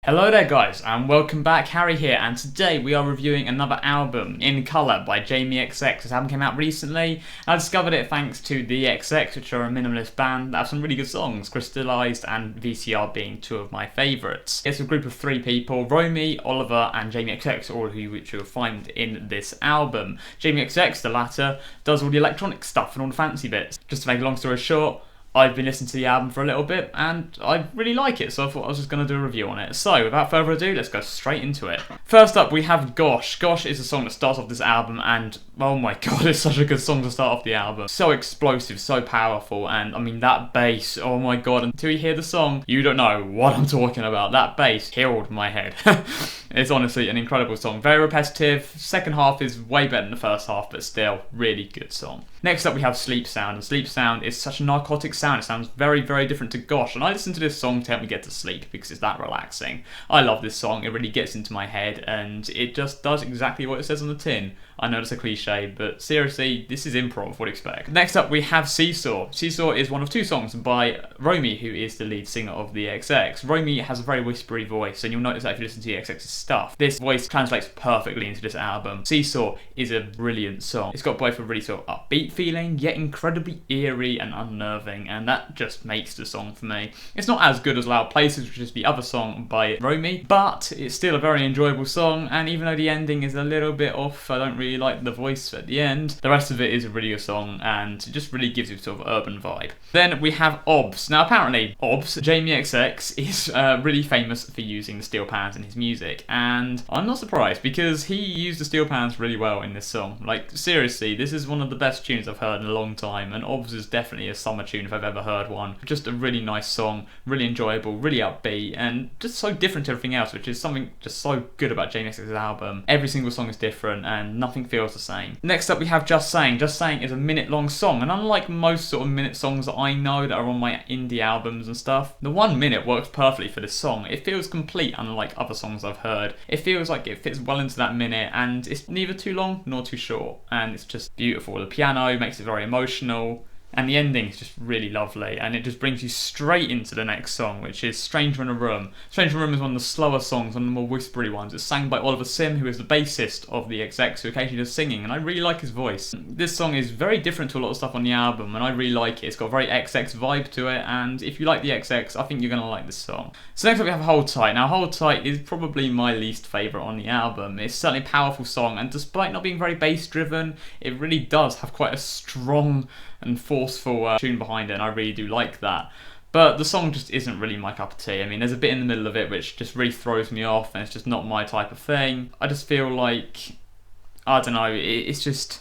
Hello there guys, and welcome back. Harry here, and today we are reviewing another album, In Colour by GiMMiX. This album came out recently, and I discovered it thanks to the XX, which are a minimalist band that have some really good songs, Crystallized and VCR being two of my favourites. It's a group of three people, Romy, Oliver and GiMMiX, all of which you'll find in this album. GiMMiX, the latter, does all the electronic stuff and all the fancy bits. Just to make a long story short, I've been listening to the album for a little bit and I really like it, so I thought I was just going to do a review on it. So without further ado, let's go straight into it. First up we have Gosh. Gosh is a song that starts off this album and oh my god, it's such a good song to start off the album. So explosive, so powerful, and I mean that bass, oh my god, until you hear the song, you don't know what I'm talking about. That bass killed my head. It's honestly an incredible song. Very repetitive, second half is way better than the first half, but still, really good song. Next up we have Sleep Sound, and Sleep Sound is such a narcotic sound. It sounds very, very different to Gosh, and I listen to this song to help me get to sleep because it's that relaxing. I love this song, it really gets into my head, and it just does exactly what it says on the tin. I know it's a cliche, but seriously, this is improv, what do you expect? Next up we have Seesaw. Seesaw is one of two songs by Romy, who is the lead singer of the XX. Romy has a very whispery voice, and you'll notice that if you listen to the XX's stuff. This voice translates perfectly into this album. Seesaw is a brilliant song. It's got both a really sort of upbeat feeling, yet incredibly eerie and unnerving, and that just makes the song for me. It's not as good as Loud Places, which is the other song by Romy, but it's still a very enjoyable song, and even though the ending is a little bit off, I don't really like the voice at the end, the rest of it is a really good song, and it just really gives you sort of urban vibe. Then we have Obvs. Now apparently, Obvs, GiMMiX, is really famous for using the steel pans in his music, and I'm not surprised because he used the steel pans really well in this song. Like seriously, this is one of the best tunes I've heard in a long time, and Obvs is definitely a summer tune if I've ever heard one. Just a really nice song, really enjoyable, really upbeat, and just so different to everything else, which is something just so good about GiMMix's album. Every single song is different and nothing feels the same. Next up we have Just Saying. Just Saying is a minute-long song, and unlike most sort of minute songs that I know that are on my indie albums and stuff, the 1 minute works perfectly for this song. It feels complete, unlike other songs I've heard. It feels like it fits well into that minute, and it's neither too long nor too short, and it's just beautiful. The piano makes it very emotional, and the ending is just really lovely, and it just brings you straight into the next song, which is Stranger in a Room. Stranger in a Room is one of the slower songs, one of the more whispery ones. It's sang by Oliver Sim, who is the bassist of the XX, who occasionally does singing, and I really like his voice. This song is very different to a lot of stuff on the album, and I really like it. It's got a very XX vibe to it, and if you like the XX, I think you're going to like this song. So next up we have Hold Tight. Now Hold Tight is probably my least favourite on the album. It's certainly a powerful song, and despite not being very bass driven, it really does have quite a strong and forceful tune behind it, and I really do like that. But the song just isn't really my cup of tea. I mean, there's a bit in the middle of it which just really throws me off, and it's just not my type of thing. I just feel like, I don't know, it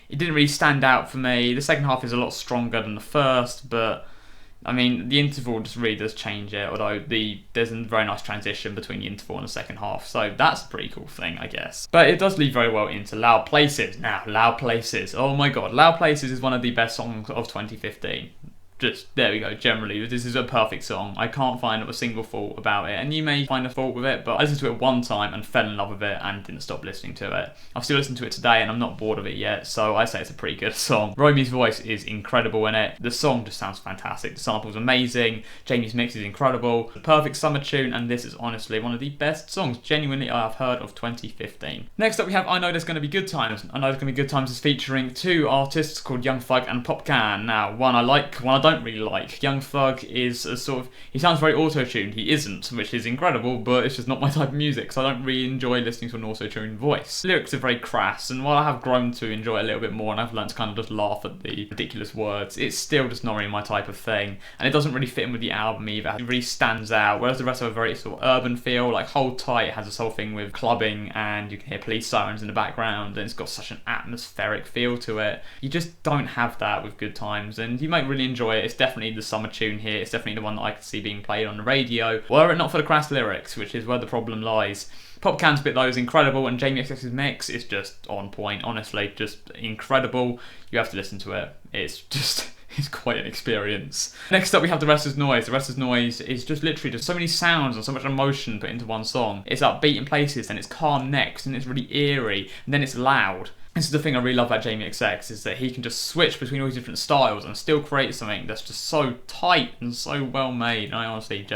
didn't really stand out for me. The second half is a lot stronger than the first, but I mean, the interval just really does change it, although there's a very nice transition between the interval and the second half, so that's a pretty cool thing, I guess. But it does lead very well into Loud Places. Now, Loud Places, oh my god, Loud Places is one of the best songs of 2015. Just, there we go, generally, this is a perfect song. I can't find a single fault about it, and you may find a fault with it, but I listened to it one time and fell in love with it and didn't stop listening to it. I've still listened to it today and I'm not bored of it yet, so I say it's a pretty good song. Romy's voice is incredible in it. The song just sounds fantastic. The sample's amazing. Jamie's mix is incredible. The perfect summer tune, and this is honestly one of the best songs, genuinely, I have heard of 2015. Next up we have I Know There's Gonna Be Good Times. I Know There's Gonna Be Good Times is featuring two artists called Young Thug and Popcan. Now, one I like, one I don't really like. Young Thug is a sort of, he sounds very auto-tuned. He isn't, which is incredible, but it's just not my type of music, so I don't really enjoy listening to an auto-tuned voice. Lyrics are very crass, and while I have grown to enjoy it a little bit more and I've learned to kind of just laugh at the ridiculous words, it's still just not really my type of thing, and it doesn't really fit in with the album either. It really stands out, whereas the rest have a very sort of urban feel. Like Hold Tight has this whole thing with clubbing and you can hear police sirens in the background, and it's got such an atmospheric feel to it. You just don't have that with Good Times, and you might really enjoy it. It's definitely the summer tune here. It's definitely the one that I could see being played on the radio, were it not for the crass lyrics, which is where the problem lies. Popcan's bit though is incredible, and GiMMix's mix is just on point, honestly, just incredible. You have to listen to it. It's just, it's quite an experience. Next up we have The Rest Is Noise. The Rest Is Noise is just literally just so many sounds and so much emotion put into one song. It's upbeat in places, and it's calm next, and it's really eerie, and then it's loud. This is the thing I really love about GiMMiX, is that he can just switch between all these different styles and still create something that's just so tight and so well made. And I honestly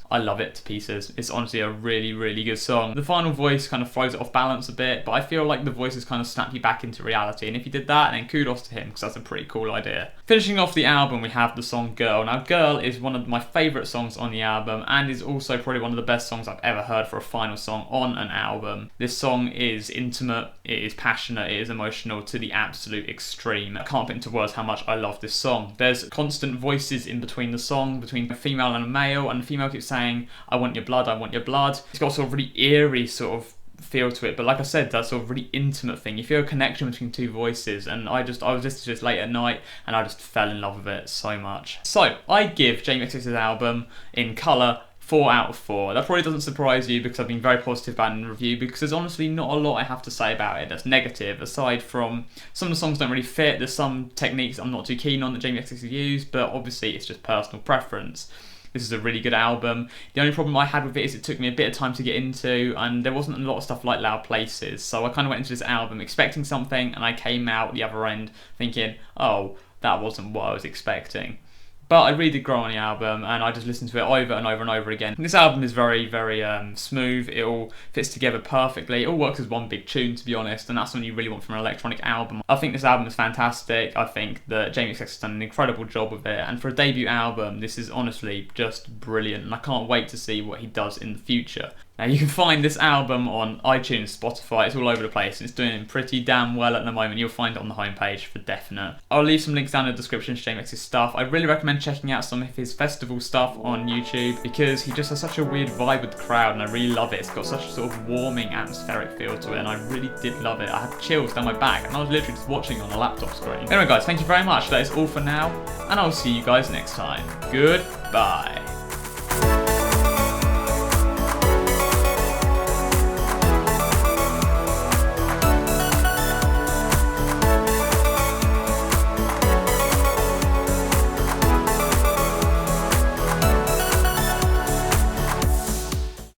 I love it to pieces. It's honestly a really, really good song. The final voice kind of throws it off balance a bit, but I feel like the voices kind of snap you back into reality. And if he did that, then kudos to him, because that's a pretty cool idea. Finishing off the album, we have the song Girl. Now, Girl is one of my favourite songs on the album, and is also probably one of the best songs I've ever heard for a final song on an album. This song is intimate, it is passionate, it is emotional to the absolute extreme. I can't put into words how much I love this song. There's constant voices in between the song, between a female and a male, and the female keeps saying, I want your blood, I want your blood. It's got sort of really eerie sort of feel to it, but like I said, that sort of really intimate thing. You feel a connection between two voices, and I was listening to this late at night, and I just fell in love with it so much. So I give GiMMIX's album in colour 4 out of 4. That probably doesn't surprise you, because I've been very positive about it in the review, because there's honestly not a lot I have to say about it that's negative, aside from some of the songs don't really fit. There's some techniques I'm not too keen on that GiMMIX has used, but obviously it's just personal preference. This is a really good album. The only problem I had with it is it took me a bit of time to get into, and there wasn't a lot of stuff like Loud Places, so I kind of went into this album expecting something, and I came out the other end thinking, oh, that wasn't what I was expecting. But I really did grow on the album, and I just listened to it over and over and over again. This album is very, very smooth. It all fits together perfectly. It all works as one big tune, to be honest, and that's something you really want from an electronic album. I think this album is fantastic. I think that GiMMiX has done an incredible job with it, and for a debut album, this is honestly just brilliant, and I can't wait to see what he does in the future. Now, you can find this album on iTunes, Spotify, it's all over the place, and it's doing pretty damn well at the moment. You'll find it on the homepage for definite. I'll leave some links down in the description to GiMMIX's stuff. I really recommend checking out some of his festival stuff on YouTube, because he just has such a weird vibe with the crowd, and I really love it. It's got such a sort of warming, atmospheric feel to it, and I really did love it. I had chills down my back, and I was literally just watching it on a laptop screen. Anyway guys, thank you very much. That is all for now, and I'll see you guys next time. Goodbye.